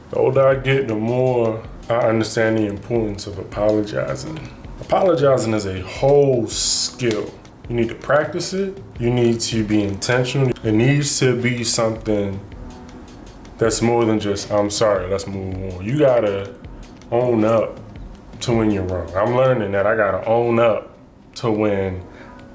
The older I get, the more I understand the importance of apologizing. Apologizing is a whole skill. You need to practice it. You need to be intentional. It needs to be something that's more than just, I'm sorry, let's move on. You gotta own up to when you're wrong. I'm learning that I gotta own up to when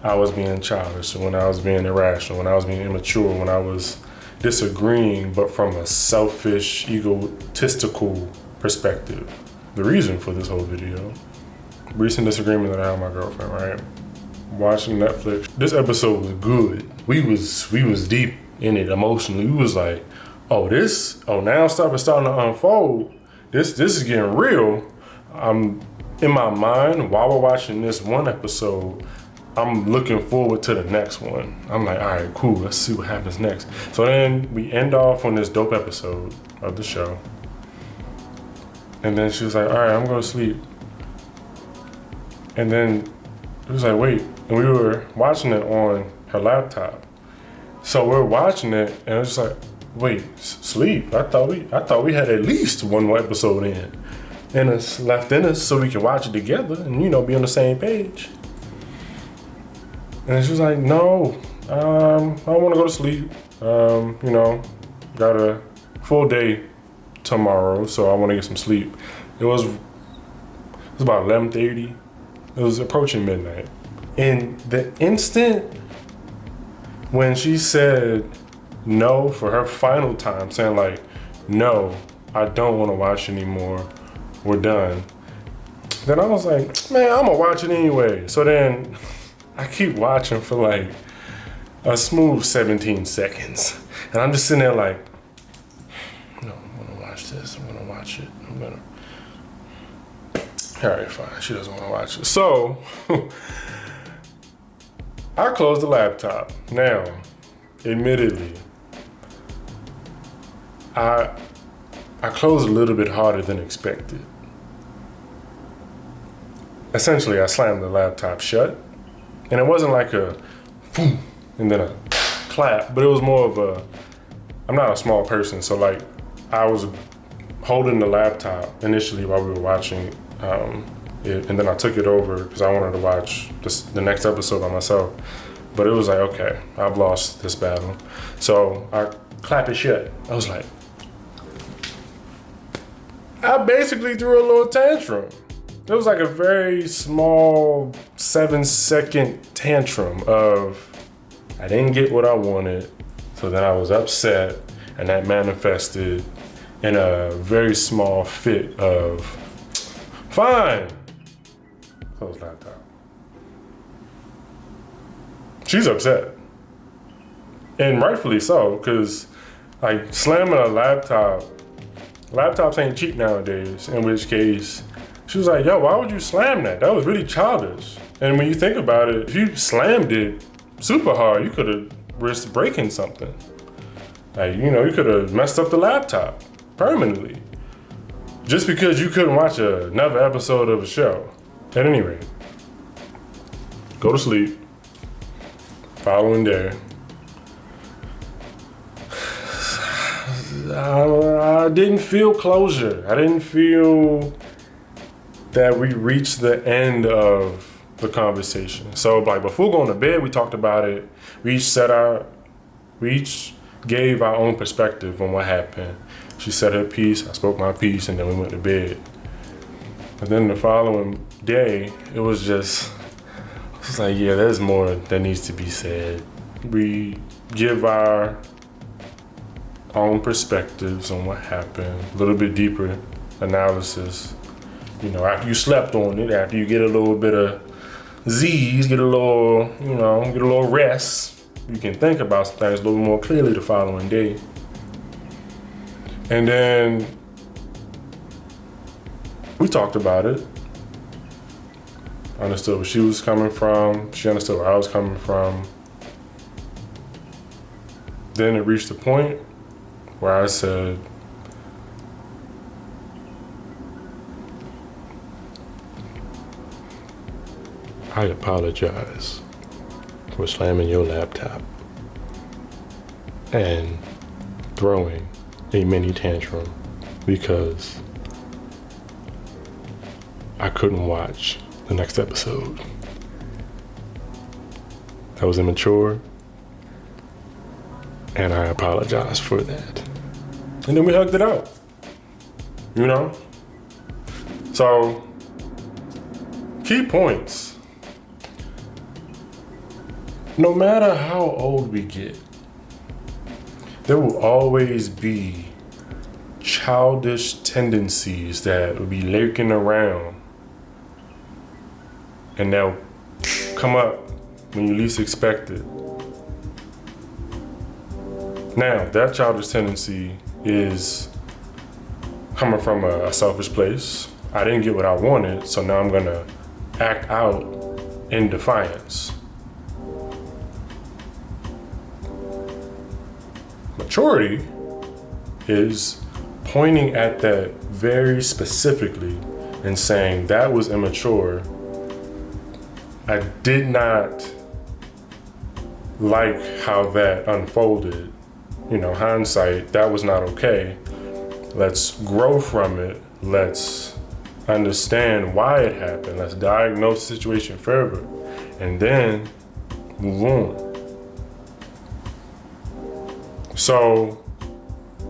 I was being childish, when I was being irrational, when I was being immature, when I was disagreeing, but from a selfish, egotistical perspective. The reason for this whole video, recent disagreement that I had with my girlfriend, right? Watching Netflix. This episode was good. We was deep in it emotionally. We was like, now stuff is starting to unfold. This is getting real. I'm in my mind while we're watching this one episode, I'm looking forward to the next one. I'm like, all right, cool, let's see what happens next. So then we end off on this dope episode of the show. And then she was like, all right, I'm going to sleep. And then it was like, wait, and we were watching it on her laptop. So we're watching it, and it's like, wait, sleep? I thought we had at least one more episode in us, left in us, so we can watch it together and be on the same page. And she was like, no, I want to go to sleep. Got a full day tomorrow, so I want to get some sleep. It was about 11:30. It was approaching midnight. And the instant when she said no for her final time, saying like, no, I don't want to watch anymore, we're done. Then I was like, man, I'm gonna watch it anyway. So then I keep watching for like a smooth 17 seconds. And I'm just sitting there like, no, I'm gonna watch this, I'm gonna watch it, all right, fine, she doesn't wanna watch it. So, I closed the laptop. Now, admittedly, I closed a little bit harder than expected. Essentially, I slammed the laptop shut, and it wasn't like a boom and then a clap, but it was more of a, I'm not a small person, so like I was holding the laptop initially while we were watching it, and then I took it over because I wanted to watch the next episode by myself. But it was like, okay, I've lost this battle. So I clap it shut. I was like, I basically threw a little tantrum. It was like a very small 7-second tantrum of, I didn't get what I wanted, so then I was upset, and that manifested in a very small fit of, fine, close laptop. She's upset, and rightfully so, because like slamming a laptops ain't cheap nowadays, in which case, she was like, yo, why would you slam that? That was really childish. And when you think about it, if you slammed it super hard, you could have risked breaking something. Like, you could have messed up the laptop permanently. Just because you couldn't watch another episode of a show. At any rate, go to sleep. Following day, I didn't feel closure. I didn't feel that we reached the end of the conversation. So like before going to bed, we talked about it. We each gave our own perspective on what happened. She said her piece, I spoke my piece, and then we went to bed. And then the following day, it was like, yeah, there's more that needs to be said. We give our own perspectives on what happened, a little bit deeper analysis. After you slept on it, after you get a little bit of Z's, get a little rest, you can think about some things a little more clearly the following day. And then we talked about it. I understood where she was coming from. She understood where I was coming from. Then it reached a point where I said, I apologize for slamming your laptop and throwing a mini tantrum because I couldn't watch the next episode. That was immature, and I apologize for that. And then we hugged it out, you know? So, key points. No matter how old we get, there will always be childish tendencies that will be lurking around, and they'll come up when you least expect it. Now, that childish tendency is coming from a selfish place. I didn't get what I wanted, so now I'm gonna act out in defiance. Maturity is pointing at that very specifically and saying that was immature. I did not like how that unfolded. You know, hindsight, that was not okay. Let's grow from it. Let's understand why it happened. Let's diagnose the situation further and then move on. So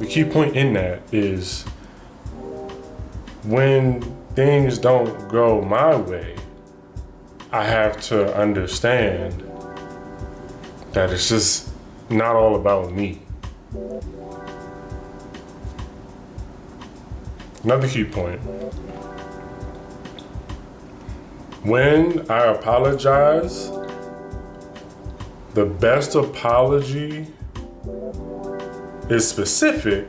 the key point in that is when things don't go my way, I have to understand that it's just not all about me. Another key point. When I apologize, the best apology is specific.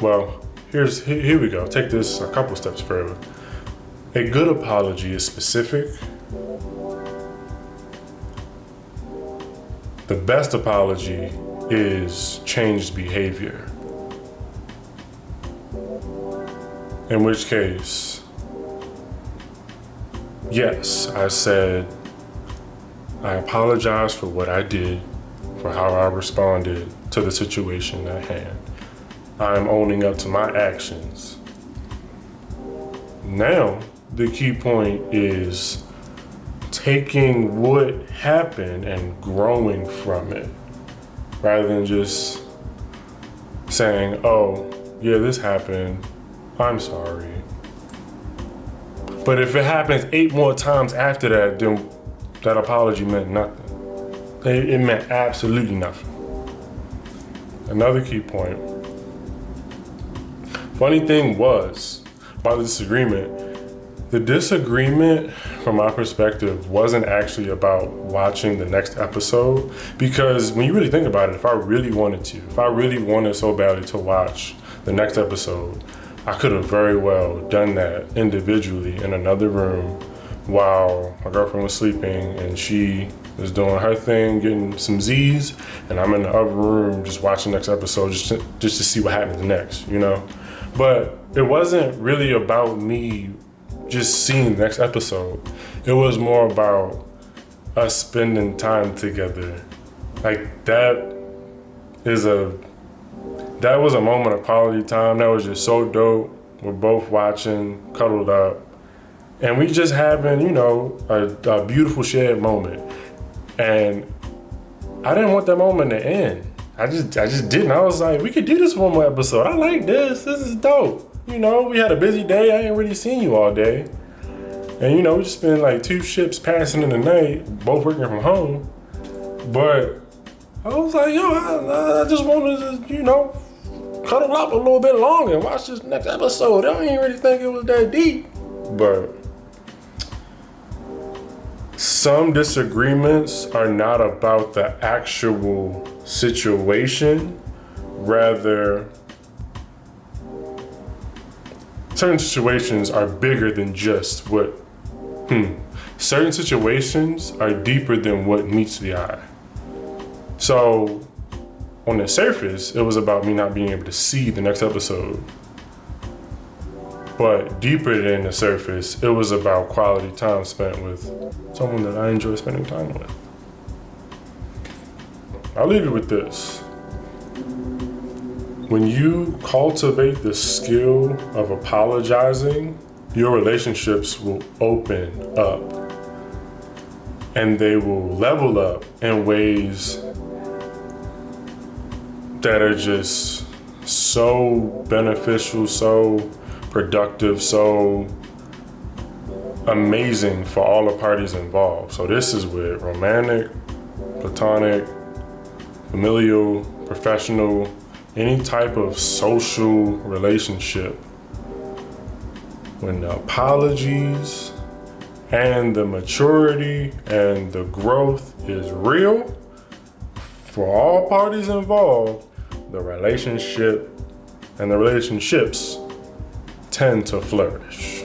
Well, here we go. Take this a couple steps further. A good apology is specific. The best apology is changed behavior. In which case, yes, I said, I apologize for what I did, for how I responded to the situation at hand. I'm owning up to my actions. Now, the key point is taking what happened and growing from it, rather than just saying, oh, yeah, this happened, I'm sorry. But if it happens 8 more times after that, then that apology meant nothing. It meant absolutely nothing. Another key point. Funny thing was, about the disagreement from my perspective wasn't actually about watching the next episode, because when you really think about it, if I really wanted so badly to watch the next episode, I could have very well done that individually in another room while my girlfriend was sleeping and she was doing her thing, getting some Z's, and I'm in the other room just watching the next episode just to see what happens next, you know? But it wasn't really about me just seeing the next episode. It was more about us spending time together. Like that was a moment of quality time that was just so dope. We're both watching, cuddled up, and we just having, you know, a beautiful shared moment. And I didn't want that moment to end. I just didn't. I was like, we could do this one more episode. I like this. This is dope. You know, we had a busy day. I ain't really seen you all day. And, you know, we just been like 2 ships passing in the night, both working from home. But I was like, yo, I just wanted to, you know, cuddle up a little bit longer and watch this next episode. I don't even really think it was that deep. But some disagreements are not about the actual situation. Rather, certain situations are bigger than just what, certain situations are deeper than what meets the eye. So, on the surface, it was about me not being able to see the next episode. But deeper than the surface, it was about quality time spent with someone that I enjoy spending time with. I'll leave you with this. When you cultivate the skill of apologizing, your relationships will open up and they will level up in ways that are just so beneficial, so productive, so amazing for all the parties involved. So this is with romantic, platonic, familial, professional, any type of social relationship. When the apologies and the maturity and the growth is real for all parties involved, the relationship and the relationships tend to flourish.